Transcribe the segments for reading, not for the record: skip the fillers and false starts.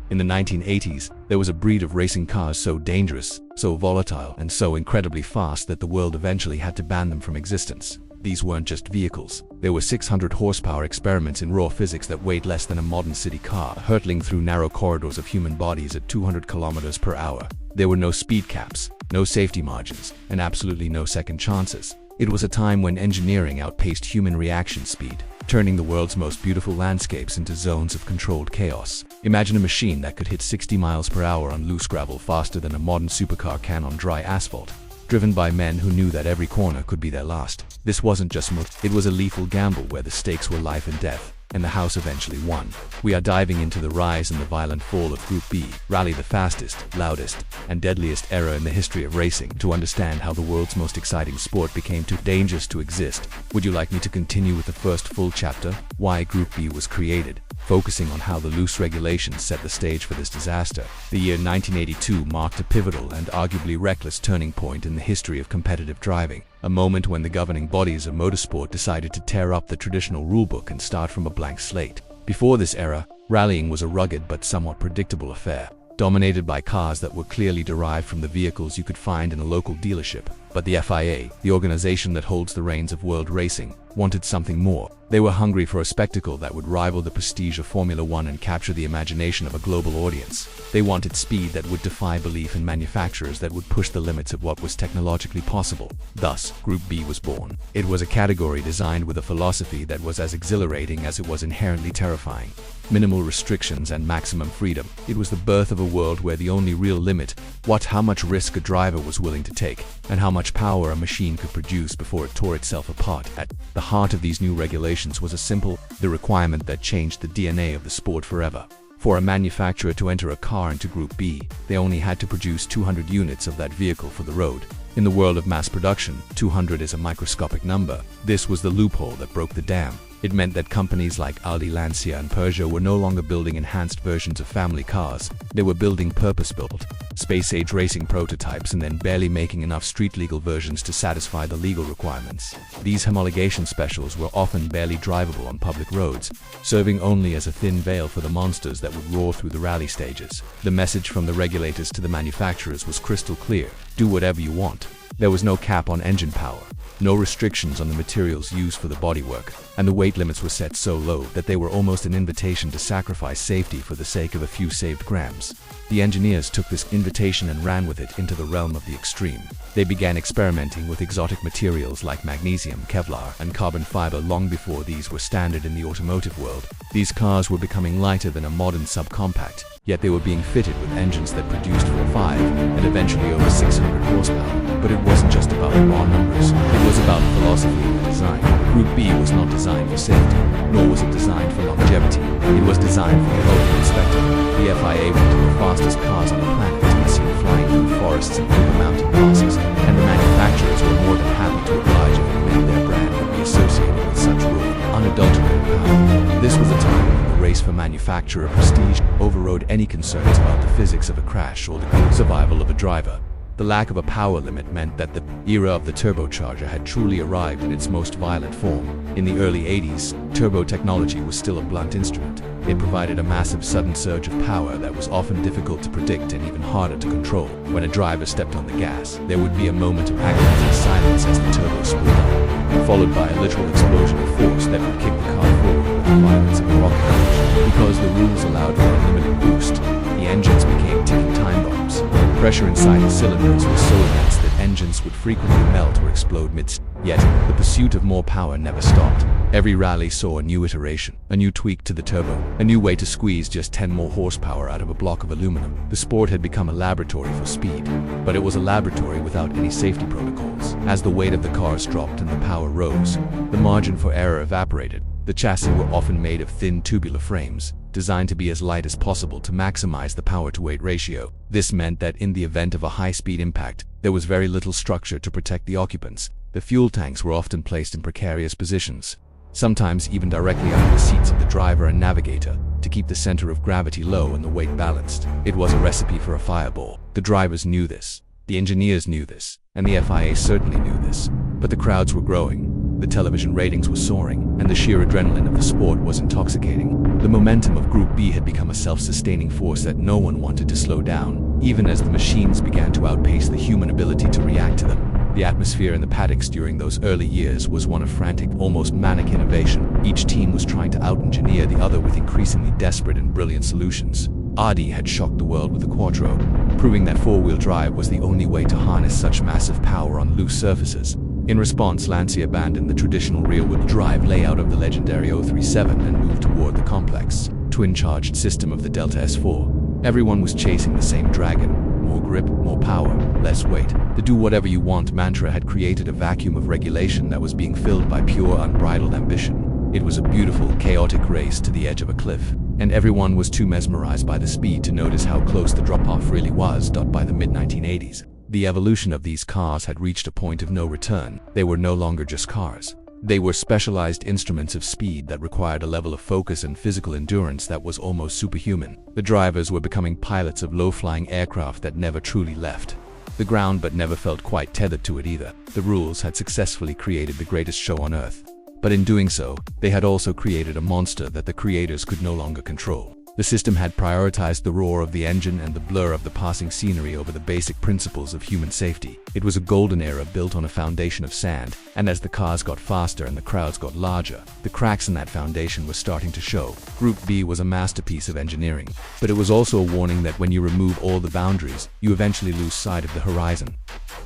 In the 1980s, there was a breed of racing cars so dangerous, so volatile, and so incredibly fast that the world eventually had to ban them from existence. These weren't just vehicles. They were 600 horsepower experiments in raw physics that weighed less than a modern city car, hurtling through narrow corridors of human bodies at 200 kilometers per hour. There were no speed caps, no safety margins, and absolutely no second chances. It was a time when engineering outpaced human reaction speed, turning the world's most beautiful landscapes into zones of controlled chaos. Imagine a machine that could hit 60 miles per hour on loose gravel faster than a modern supercar can on dry asphalt, driven by men who knew that every corner could be their last. This wasn't just it was a lethal gamble where the stakes were life and death, and the house eventually won. We are diving into the rise and the violent fall of Group B, rally the fastest, loudest, and deadliest era in the history of racing, to understand how the world's most exciting sport became too dangerous to exist. Would you like me to continue with the first full chapter, why Group B was created, focusing on how the loose regulations set the stage for this disaster? The year 1982 marked a pivotal and arguably reckless turning point in the history of competitive driving, a moment when the governing bodies of motorsport decided to tear up the traditional rulebook and start from a blank slate. Before this era, rallying was a rugged but somewhat predictable affair, dominated by cars that were clearly derived from the vehicles you could find in a local dealership. But the FIA, the organization that holds the reins of world racing, wanted something more. They were hungry for a spectacle that would rival the prestige of Formula One and capture the imagination of a global audience. They wanted speed that would defy belief and manufacturers that would push the limits of what was technologically possible. Thus, Group B was born. It was a category designed with a philosophy that was as exhilarating as it was inherently terrifying. Minimal restrictions and maximum freedom. It was the birth of a world where the only real limit was how much risk a driver was willing to take, and how much power a machine could produce before it tore itself apart. At the heart of these new regulations was the requirement that changed the DNA of the sport forever. For a manufacturer to enter a car into Group B, they only had to produce 200 units of that vehicle for the road. In the world of mass production, 200 is a microscopic number. This was the loophole that broke the dam. It meant that companies like Audi, Lancia, and Peugeot were no longer building enhanced versions of family cars. They were building purpose-built, space-age racing prototypes and then barely making enough street-legal versions to satisfy the legal requirements. These homologation specials were often barely drivable on public roads, serving only as a thin veil for the monsters that would roar through the rally stages. The message from the regulators to the manufacturers was crystal clear: do whatever you want. There was no cap on engine power, no restrictions on the materials used for the bodywork, and the weight limits were set so low that they were almost an invitation to sacrifice safety for the sake of a few saved grams. The engineers took this invitation and ran with it into the realm of the extreme. They began experimenting with exotic materials like magnesium, Kevlar, and carbon fiber long before these were standard in the automotive world. These cars were becoming lighter than a modern subcompact, yet they were being fitted with engines that produced 4.5 and eventually over 600 horsepower. But it wasn't just about the raw numbers, it was about the philosophy of the design. Group B was not designed for safety, nor was it designed for longevity. It was designed for the ultimate spectacle. The FIA wanted the fastest cars on the planet to be seen flying through forests and over mountain passes, and the manufacturers were more than happy to oblige if it meant their brand would be associated with such raw, unadulterated power. This was a time when the race for manufacturer prestige overrode any concerns about the physics of a crash or the survival of a driver. The lack of a power limit meant that the era of the turbocharger had truly arrived in its most violent form. In the early 80s, turbo technology was still a blunt instrument. It provided a massive sudden surge of power that was often difficult to predict and even harder to control. When a driver stepped on the gas, there would be a moment of agonizing silence as the turbo spooled up, followed by a literal explosion of force that would kick the car forward with the violence of a rocket launch. Because the rules allowed for a limited boost, the engines became ticking time bombs. Pressure inside the cylinders was so immense that engines would frequently melt or explode mid-stage. Yet, the pursuit of more power never stopped. Every rally saw a new iteration, a new tweak to the turbo, a new way to squeeze just 10 more horsepower out of a block of aluminum. The sport had become a laboratory for speed, but it was a laboratory without any safety protocols. As the weight of the cars dropped and the power rose, the margin for error evaporated. The chassis were often made of thin tubular frames, designed to be as light as possible to maximize the power-to-weight ratio. This meant that in the event of a high-speed impact, there was very little structure to protect the occupants. The fuel tanks were often placed in precarious positions, sometimes even directly under the seats of the driver and navigator, to keep the center of gravity low and the weight balanced. It was a recipe for a fireball. The drivers knew this, the engineers knew this, and the FIA certainly knew this. But the crowds were growing. The television ratings were soaring, and the sheer adrenaline of the sport was intoxicating. The momentum of Group B had become a self-sustaining force that no one wanted to slow down, even as the machines began to outpace the human ability to react to them. The atmosphere in the paddocks during those early years was one of frantic, almost manic innovation. Each team was trying to out-engineer the other with increasingly desperate and brilliant solutions. Audi had shocked the world with the Quattro, proving that four-wheel drive was the only way to harness such massive power on loose surfaces. In response, Lancia abandoned the traditional rear-wheel drive layout of the legendary 037 and moved toward the complex, twin-charged system of the Delta S4. Everyone was chasing the same dragon: more grip, more power, less weight. The do whatever you want mantra had created a vacuum of regulation that was being filled by pure, unbridled ambition. It was a beautiful, chaotic race to the edge of a cliff, and everyone was too mesmerized by the speed to notice how close the drop-off really was. By the mid-1980s, the evolution of these cars had reached a point of no return. They were no longer just cars. They were specialized instruments of speed that required a level of focus and physical endurance that was almost superhuman. The drivers were becoming pilots of low-flying aircraft that never truly left the ground but never felt quite tethered to it either. The rules had successfully created the greatest show on earth, but in doing so, they had also created a monster that the creators could no longer control. The system had prioritized the roar of the engine and the blur of the passing scenery over the basic principles of human safety. It was a golden era built on a foundation of sand, and as the cars got faster and the crowds got larger, the cracks in that foundation were starting to show. Group B was a masterpiece of engineering, but it was also a warning that when you remove all the boundaries, you eventually lose sight of the horizon.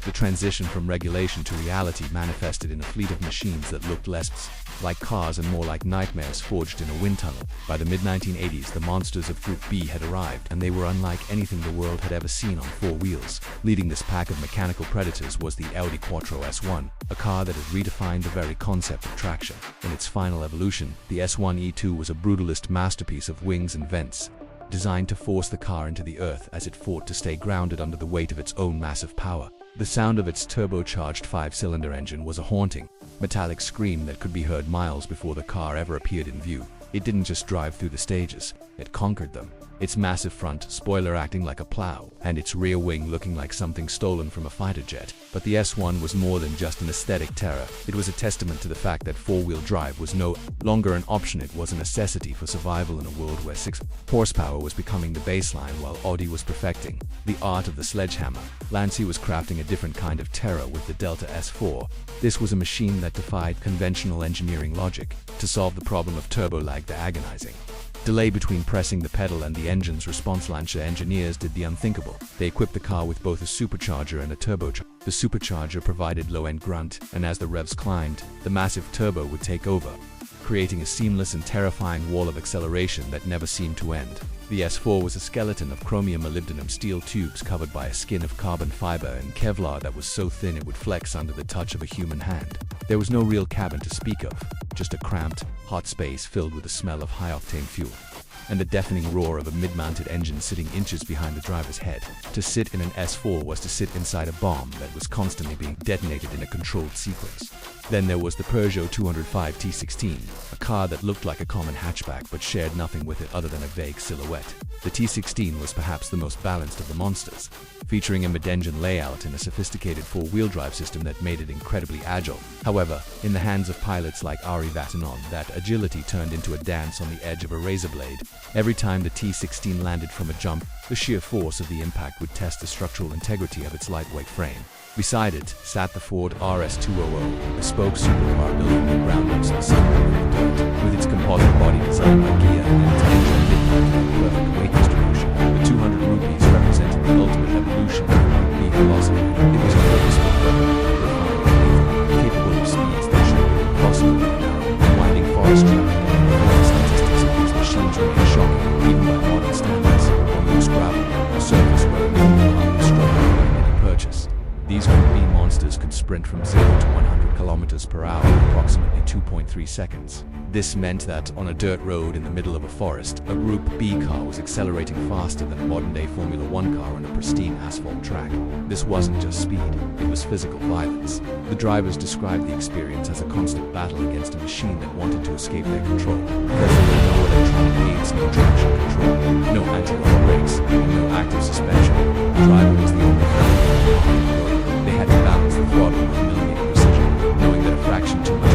The transition from regulation to reality manifested in a fleet of machines that looked less like cars and more like nightmares forged in a wind tunnel. By the mid-1980s, the monsters of Group B had arrived, and they were unlike anything the world had ever seen on four wheels. Leading this pack of mechanical predators was the Audi Quattro S1, a car that had redefined the very concept of traction. In its final evolution, the S1 E2 was a brutalist masterpiece of wings and vents, designed to force the car into the earth as it fought to stay grounded under the weight of its own massive power. The sound of its turbocharged 5-cylinder engine was a haunting, metallic scream that could be heard miles before the car ever appeared in view. It didn't just drive through the stages, it conquered them. Its massive front spoiler acting like a plow, and its rear wing looking like something stolen from a fighter jet. But the S1 was more than just an aesthetic terror. It was a testament to the fact that four-wheel drive was no longer an option, it was a necessity for survival in a world where 6 horsepower was becoming the baseline while Audi was perfecting the art of the sledgehammer. Lancia was crafting a different kind of terror with the Delta S4. This was a machine that defied conventional engineering logic. To solve the problem of turbo lag, the agonizing delay between pressing the pedal and the engine's response, Lancia engineers did the unthinkable. They equipped the car with both a supercharger and a turbocharger. The supercharger provided low-end grunt, and as the revs climbed, the massive turbo would take over, creating a seamless and terrifying wall of acceleration that never seemed to end. The S4 was a skeleton of chromium molybdenum steel tubes covered by a skin of carbon fiber and Kevlar that was so thin it would flex under the touch of a human hand. There was no real cabin to speak of, just a cramped, hot space filled with the smell of high-octane fuel, and the deafening roar of a mid-mounted engine sitting inches behind the driver's head. To sit in an S4 was to sit inside a bomb that was constantly being detonated in a controlled sequence. Then there was the Peugeot 205 T16, a car that looked like a common hatchback but shared nothing with it other than a vague silhouette. The T16 was perhaps the most balanced of the monsters, featuring a mid-engine layout and a sophisticated four-wheel drive system that made it incredibly agile. However, in the hands of pilots like Henri Toivonen, that agility turned into a dance on the edge of a razor blade. Every time the T16 landed from a jump, the sheer force of the impact would test the structural integrity of its lightweight frame. Beside it sat the Ford RS200, a bespoke supercar built from the ground up with its composite body designed by Kia and its engine fitted with perfect weight distribution. The 200 rupees represented the ultimate evolution of the philosophy. It was a purposeful, refined, capable of speeds that should have been possible in narrow, winding forest traffic. The statistics of these machines remain shocking, even by modern standards. On loose gravel, a surface where a normal car would struggle to make any purchase. These Group B monsters could sprint from 0 to 100 kilometers per hour in approximately 2.3 seconds. This meant that, on a dirt road in the middle of a forest, a Group B car was accelerating faster than a modern-day Formula One car on a pristine asphalt track. This wasn't just speed, it was physical violence. The drivers described the experience as a constant battle against a machine that wanted to escape their control. Because there were no electronic aids, no traction control, no anti-lock brakes, and no active suspension, the driver was the only factor on the road. They had to balance the throttle with millimeter precision, knowing that a fraction too much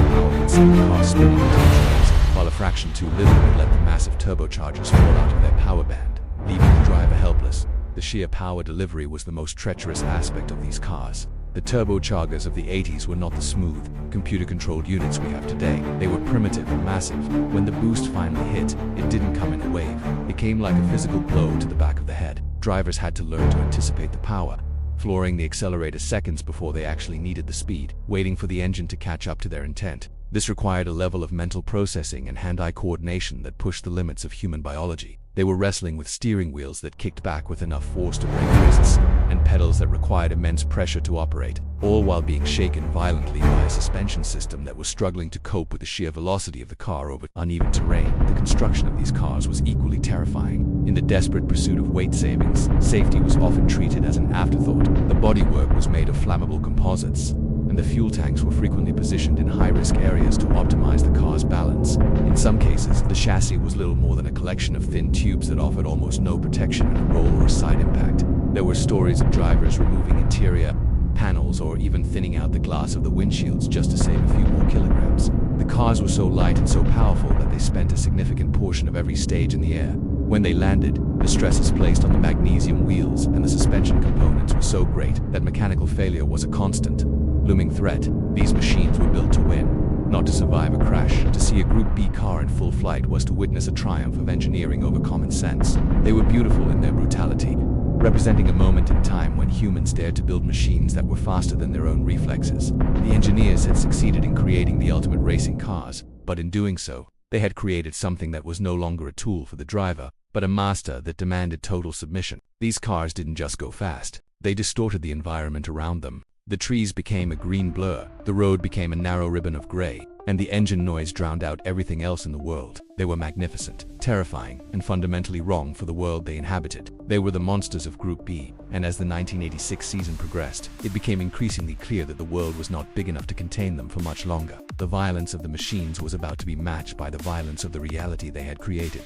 too little and let the massive turbochargers fall out of their power band, leaving the driver helpless. The sheer power delivery was the most treacherous aspect of these cars. The turbochargers of the 80s were not the smooth, computer-controlled units we have today. They were primitive and massive. When the boost finally hit, it didn't come in a wave. It came like a physical blow to the back of the head. Drivers had to learn to anticipate the power, flooring the accelerator seconds before they actually needed the speed, waiting for the engine to catch up to their intent. This required a level of mental processing and hand-eye coordination that pushed the limits of human biology. They were wrestling with steering wheels that kicked back with enough force to break wrists, and pedals that required immense pressure to operate, all while being shaken violently by a suspension system that was struggling to cope with the sheer velocity of the car over uneven terrain. The construction of these cars was equally terrifying. In the desperate pursuit of weight savings, safety was often treated as an afterthought. The bodywork was made of flammable composites, and the fuel tanks were frequently positioned in high-risk areas to optimize the car's balance. In some cases, the chassis was little more than a collection of thin tubes that offered almost no protection in a roll or a side impact. There were stories of drivers removing interior panels or even thinning out the glass of the windshields just to save a few more kilograms. The cars were so light and so powerful that they spent a significant portion of every stage in the air. When they landed, the stresses placed on the magnesium wheels and the suspension components were so great that mechanical failure was a constant, looming threat. These machines were built to win, not to survive a crash. To see a Group B car in full flight was to witness a triumph of engineering over common sense. They were beautiful in their brutality, representing a moment in time when humans dared to build machines that were faster than their own reflexes. The engineers had succeeded in creating the ultimate racing cars, but in doing so, they had created something that was no longer a tool for the driver, but a master that demanded total submission. These cars didn't just go fast, they distorted the environment around them. The trees became a green blur, the road became a narrow ribbon of gray, and the engine noise drowned out everything else in the world. They were magnificent, terrifying, and fundamentally wrong for the world they inhabited. They were the monsters of Group B, and as the 1986 season progressed, it became increasingly clear that the world was not big enough to contain them for much longer. The violence of the machines was about to be matched by the violence of the reality they had created.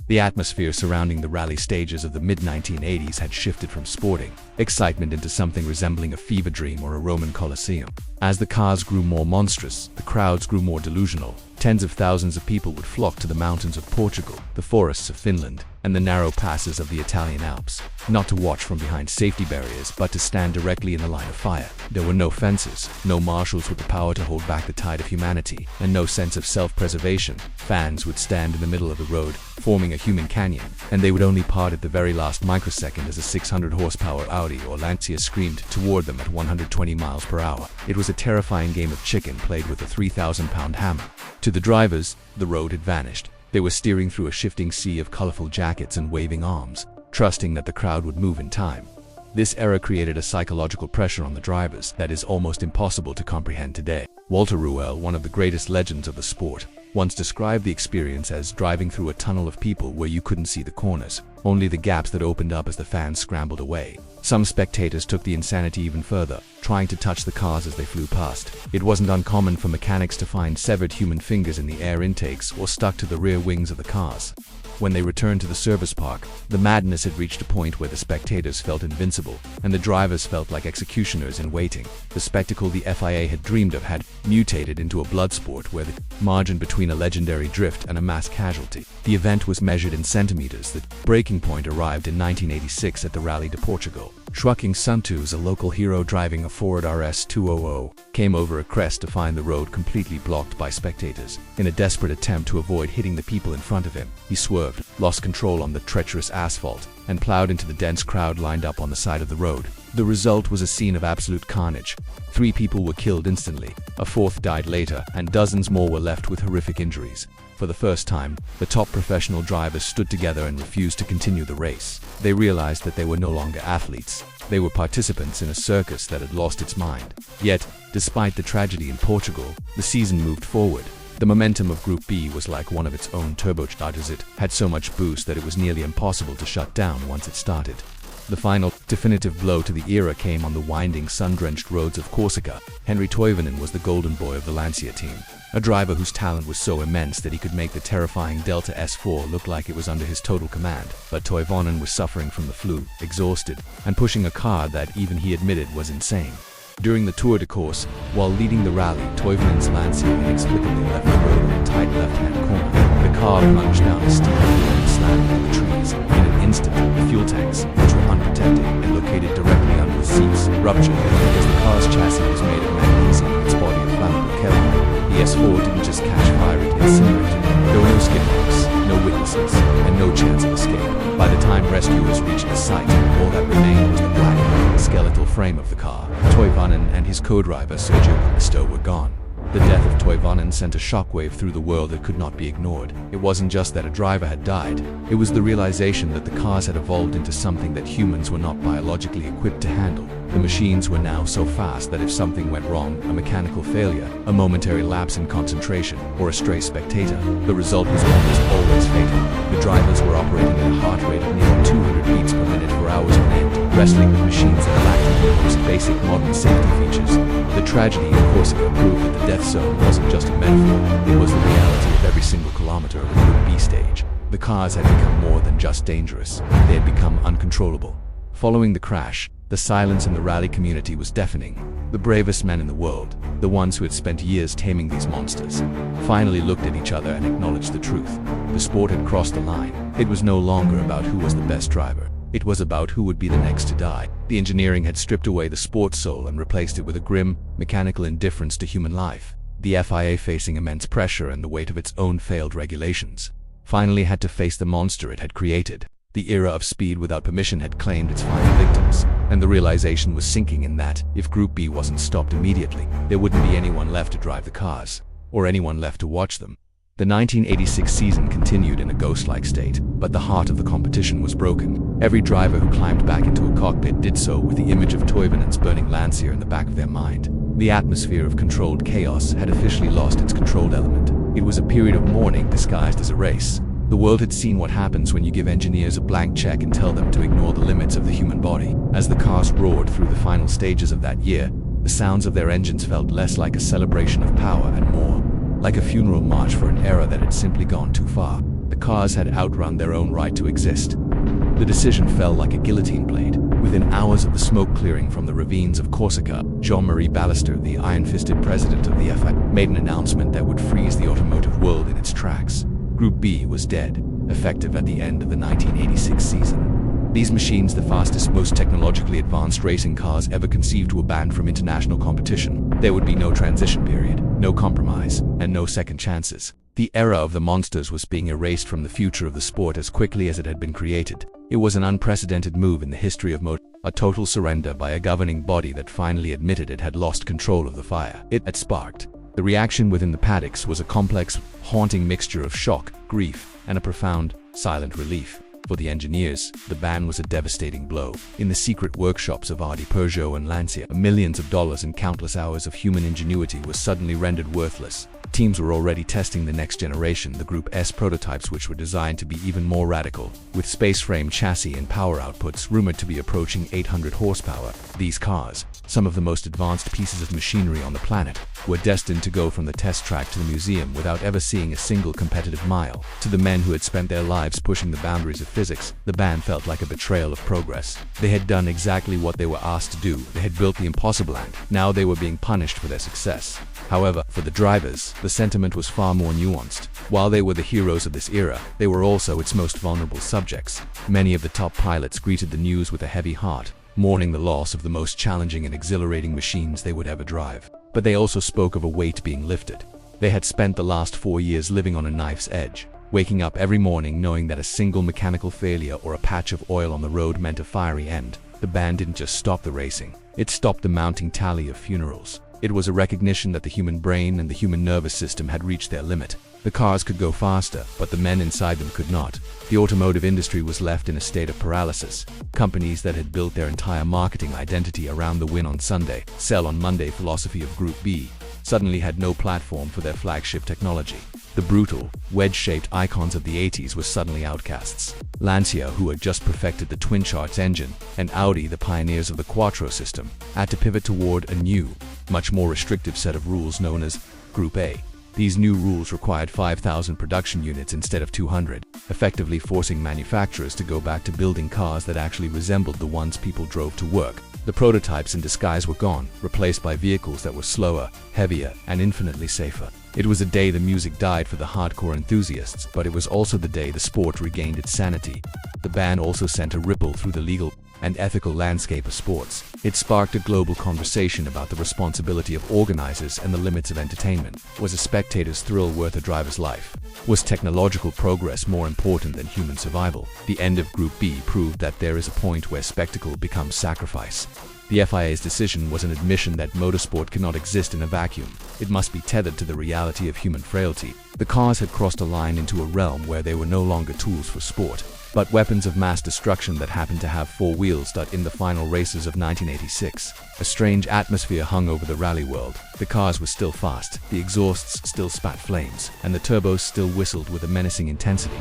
The atmosphere surrounding the rally stages of the mid-1980s had shifted from sporting excitement into something resembling a fever dream or a Roman Colosseum. As the cars grew more monstrous, the crowds grew more delusional. Tens of thousands of people would flock to the mountains of Portugal, the forests of Finland, and the narrow passes of the Italian Alps, not to watch from behind safety barriers, but to stand directly in the line of fire. There were no fences, no marshals with the power to hold back the tide of humanity, and no sense of self-preservation. Fans would stand in the middle of the road, forming a human canyon, and they would only part at the very last microsecond as a 600-horsepower Audi or Lancia screamed toward them at 120 miles per hour. It was a terrifying game of chicken played with a 3,000-pound hammer. To the drivers, the road had vanished. They were steering through a shifting sea of colorful jackets and waving arms, trusting that the crowd would move in time. This era created a psychological pressure on the drivers that is almost impossible to comprehend today. Walter Ruel, one of the greatest legends of the sport, once described the experience as driving through a tunnel of people where you couldn't see the corners, only the gaps that opened up as the fans scrambled away. Some spectators took the insanity even further, trying to touch the cars as they flew past. It wasn't uncommon for mechanics to find severed human fingers in the air intakes or stuck to the rear wings of the cars. When they returned to the service park, the madness had reached a point where the spectators felt invincible, and the drivers felt like executioners in waiting. The spectacle the FIA had dreamed of had mutated into a blood sport where the margin between a legendary drift and a mass casualty. The event was measured in centimeters. The breaking point arrived in 1986 at the Rally de Portugal. Joaquim Santos, a local hero driving a Ford RS200, came over a crest to find the road completely blocked by spectators. In a desperate attempt to avoid hitting the people in front of him, he swerved, lost control on the treacherous asphalt, and plowed into the dense crowd lined up on the side of the road. The result was a scene of absolute carnage. 3 people were killed instantly, a 4th died later, and dozens more were left with horrific injuries. For the first time, the top professional drivers stood together and refused to continue the race. They realized that they were no longer athletes. They were participants in a circus that had lost its mind. Yet, despite the tragedy in Portugal, the season moved forward. The momentum of Group B was like one of its own turbochargers. It had so much boost that it was nearly impossible to shut down once it started. The final, definitive blow to the era came on the winding, sun-drenched roads of Corsica. Henri Toivonen was the golden boy of the Lancia team, a driver whose talent was so immense that he could make the terrifying Delta S4 look like it was under his total command. But Toivonen was suffering from the flu, exhausted, and pushing a car that even he admitted was insane. During the Tour de Corse, while leading the rally, Toivonen's Lancia inexplicably left the road in a tight left-hand corner. The car plunged down a steep hill and slammed into the trees. In an instant, the fuel tanks, which were unprotected and located directly under the seats, ruptured because the car's chassis was made of magnesium and its body of flammable Kevlar. The S4 didn't just catch fire, it incinerated. There were no skid marks, no witnesses, and no chance of escape. By the time rescuers reached the site, all that remained was the black, skeletal frame of the car. Toivonen and his co-driver Sergio Quattro were gone. The death of Toivonen sent a shockwave through the world that could not be ignored. It wasn't just that a driver had died, it was the realization that the cars had evolved into something that humans were not biologically equipped to handle. The machines were now so fast that if something went wrong, a mechanical failure, a momentary lapse in concentration, or a stray spectator, the result was almost always fatal. The drivers were operating at a heart rate of nearly 200 beats per minute for hours on end, wrestling with machines that lacked the most basic modern safety features. The tragedy in Corsica proved that the death zone wasn't just a metaphor, it was the reality of every single kilometer of the Group B stage. The cars had become more than just dangerous, they had become uncontrollable. Following the crash, the silence in the rally community was deafening. The bravest men in the world, the ones who had spent years taming these monsters, finally looked at each other and acknowledged the truth. The sport had crossed a line. It was no longer about who was the best driver. It was about who would be the next to die. The engineering had stripped away the sports soul and replaced it with a grim, mechanical indifference to human life. The FIA, facing immense pressure and the weight of its own failed regulations, finally had to face the monster it had created. The era of speed without permission had claimed its final victims, and the realization was sinking in that, if Group B wasn't stopped immediately, there wouldn't be anyone left to drive the cars, or anyone left to watch them. The 1986 season continued in a ghost-like state, but the heart of the competition was broken. Every driver who climbed back into a cockpit did so with the image of Toivonen's burning Lancia in the back of their mind. The atmosphere of controlled chaos had officially lost its controlled element. It was a period of mourning disguised as a race. The world had seen what happens when you give engineers a blank check and tell them to ignore the limits of the human body. As the cars roared through the final stages of that year, the sounds of their engines felt less like a celebration of power and more like a funeral march for an era that had simply gone too far. The cars had outrun their own right to exist. The decision fell like a guillotine blade. Within hours of the smoke clearing from the ravines of Corsica, Jean-Marie Ballister, the iron-fisted president of the FIA, made an announcement that would freeze the automotive world in its tracks. Group B was dead, effective at the end of the 1986 season. These machines, the fastest, most technologically advanced racing cars ever conceived, were banned from international competition. There would be no transition period, no compromise, and no second chances. The era of the monsters was being erased from the future of the sport as quickly as it had been created. It was an unprecedented move in the history of motor, a total surrender by a governing body that finally admitted it had lost control of the fire it had sparked. The reaction within the paddocks was a complex, haunting mixture of shock, grief, and a profound, silent relief. For the engineers, the ban was a devastating blow. In the secret workshops of Audi, Peugeot, and Lancia, millions of dollars and countless hours of human ingenuity were suddenly rendered worthless. Teams were already testing the next generation, the Group S prototypes, which were designed to be even more radical, with space-frame chassis and power outputs rumored to be approaching 800 horsepower. These cars, some of the most advanced pieces of machinery on the planet, were destined to go from the test track to the museum without ever seeing a single competitive mile. To the men who had spent their lives pushing the boundaries of physics, the ban felt like a betrayal of progress. They had done exactly what they were asked to do. They had built the impossible, and now they were being punished for their success. However, for the drivers, the sentiment was far more nuanced. While they were the heroes of this era, they were also its most vulnerable subjects. Many of the top pilots greeted the news with a heavy heart, mourning the loss of the most challenging and exhilarating machines they would ever drive. But they also spoke of a weight being lifted. They had spent the last 4 years living on a knife's edge, waking up every morning knowing that a single mechanical failure or a patch of oil on the road meant a fiery end. The ban didn't just stop the racing, it stopped the mounting tally of funerals. It was a recognition that the human brain and the human nervous system had reached their limit. The cars could go faster, but the men inside them could not. The automotive industry was left in a state of paralysis. Companies that had built their entire marketing identity around the win on Sunday, sell on Monday philosophy of Group B, suddenly had no platform for their flagship technology. The brutal, wedge-shaped icons of the 80s were suddenly outcasts. Lancia, who had just perfected the twin-charge engine, and Audi, the pioneers of the Quattro system, had to pivot toward a new, much more restrictive set of rules known as Group A. These new rules required 5,000 production units instead of 200, effectively forcing manufacturers to go back to building cars that actually resembled the ones people drove to work. The prototypes in disguise were gone, replaced by vehicles that were slower, heavier, and infinitely safer. It was a day the music died for the hardcore enthusiasts, but it was also the day the sport regained its sanity. The ban also sent a ripple through the legal and ethical landscape of sports. It sparked a global conversation about the responsibility of organizers and the limits of entertainment. Was a spectator's thrill worth a driver's life? Was technological progress more important than human survival? The end of Group B proved that there is a point where spectacle becomes sacrifice. The FIA's decision was an admission that motorsport cannot exist in a vacuum. It must be tethered to the reality of human frailty. The cars had crossed a line into a realm where they were no longer tools for sport, but weapons of mass destruction that happened to have four wheels. In the final races of 1986, a strange atmosphere hung over the rally world. The cars were still fast, the exhausts still spat flames, and the turbos still whistled with a menacing intensity.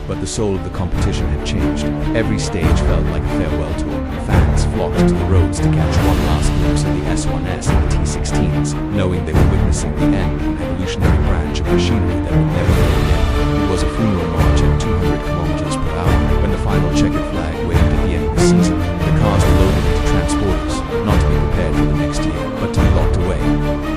But the soul of the competition had changed. Every stage felt like a farewell tour. Fans flocked to the roads to catch one last glimpse of the S1s and the T16s, knowing they were witnessing the end of an evolutionary branch of machinery that would never go again. It was a funeral march at 200 kilometers per hour. When the final checkered flag waved at the end of the season, the cars were loaded into transporters, not to be prepared for the next year, but to be locked away.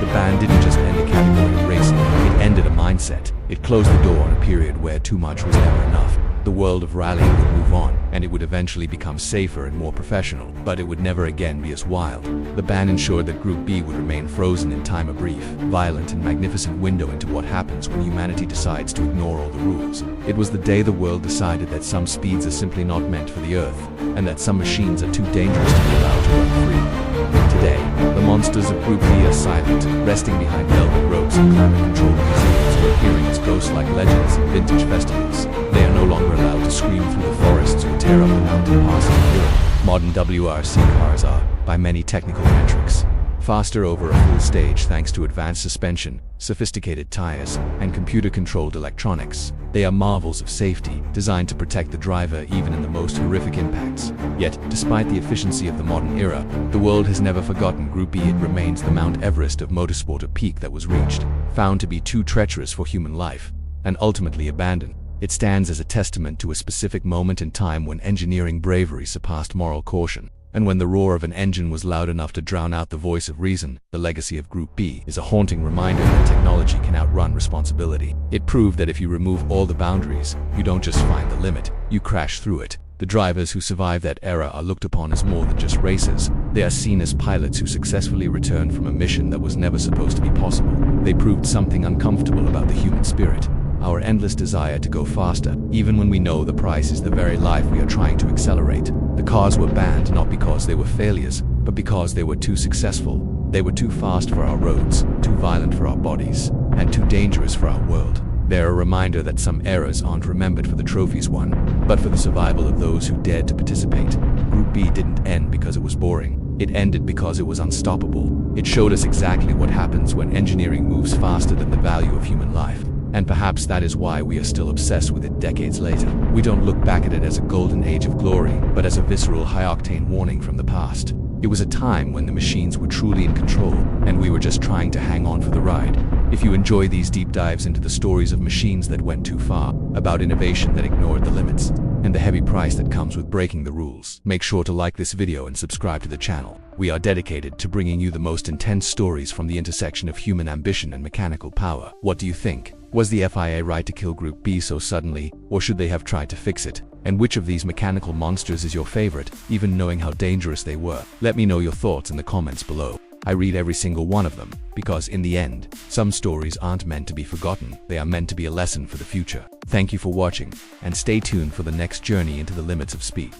The ban didn't just end a category of racing, it ended a mindset. It closed the door on a period where too much was never enough. The world of rallying would move on, and it would eventually become safer and more professional, but it would never again be as wild. The ban ensured that Group B would remain frozen in time, a brief, violent and magnificent window into what happens when humanity decides to ignore all the rules. It was the day the world decided that some speeds are simply not meant for the earth, and that some machines are too dangerous to be allowed to run free. Today, the monsters of Group B are silent, resting behind velvet ropes and climate-controlled museums or appearing as ghost-like legends at vintage festivals. They are no longer allowed to scream through the forests or tear up the mountain passes of Europe. Modern WRC cars are, by many technical metrics, faster over a full stage thanks to advanced suspension, sophisticated tires, and computer-controlled electronics. They are marvels of safety, designed to protect the driver even in the most horrific impacts. Yet, despite the efficiency of the modern era, the world has never forgotten Group B. It remains the Mount Everest of motorsport, a peak that was reached, found to be too treacherous for human life, and ultimately abandoned. It stands as a testament to a specific moment in time when engineering bravery surpassed moral caution, and when the roar of an engine was loud enough to drown out the voice of reason. The legacy of Group B is a haunting reminder that technology can outrun responsibility. It proved that if you remove all the boundaries, you don't just find the limit, you crash through it. The drivers who survive that era are looked upon as more than just racers. They are seen as pilots who successfully returned from a mission that was never supposed to be possible. They proved something uncomfortable about the human spirit. Our endless desire to go faster, even when we know the price is the very life we are trying to accelerate. The cars were banned not because they were failures, but because they were too successful. They were too fast for our roads, too violent for our bodies, and too dangerous for our world. They're a reminder that some eras aren't remembered for the trophies won, but for the survival of those who dared to participate. Group B didn't end because it was boring. It ended because it was unstoppable. It showed us exactly what happens when engineering moves faster than the value of human life. And perhaps that is why we are still obsessed with it decades later. We don't look back at it as a golden age of glory, but as a visceral, high-octane warning from the past. It was a time when the machines were truly in control, and we were just trying to hang on for the ride. If you enjoy these deep dives into the stories of machines that went too far, about innovation that ignored the limits, and the heavy price that comes with breaking the rules, make sure to like this video and subscribe to the channel. We are dedicated to bringing you the most intense stories from the intersection of human ambition and mechanical power. What do you think? Was the FIA right to kill Group B so suddenly, or should they have tried to fix it? And which of these mechanical monsters is your favorite, even knowing how dangerous they were? Let me know your thoughts in the comments below. I read every single one of them, because in the end, some stories aren't meant to be forgotten, they are meant to be a lesson for the future. Thank you for watching, and stay tuned for the next journey into the limits of speed.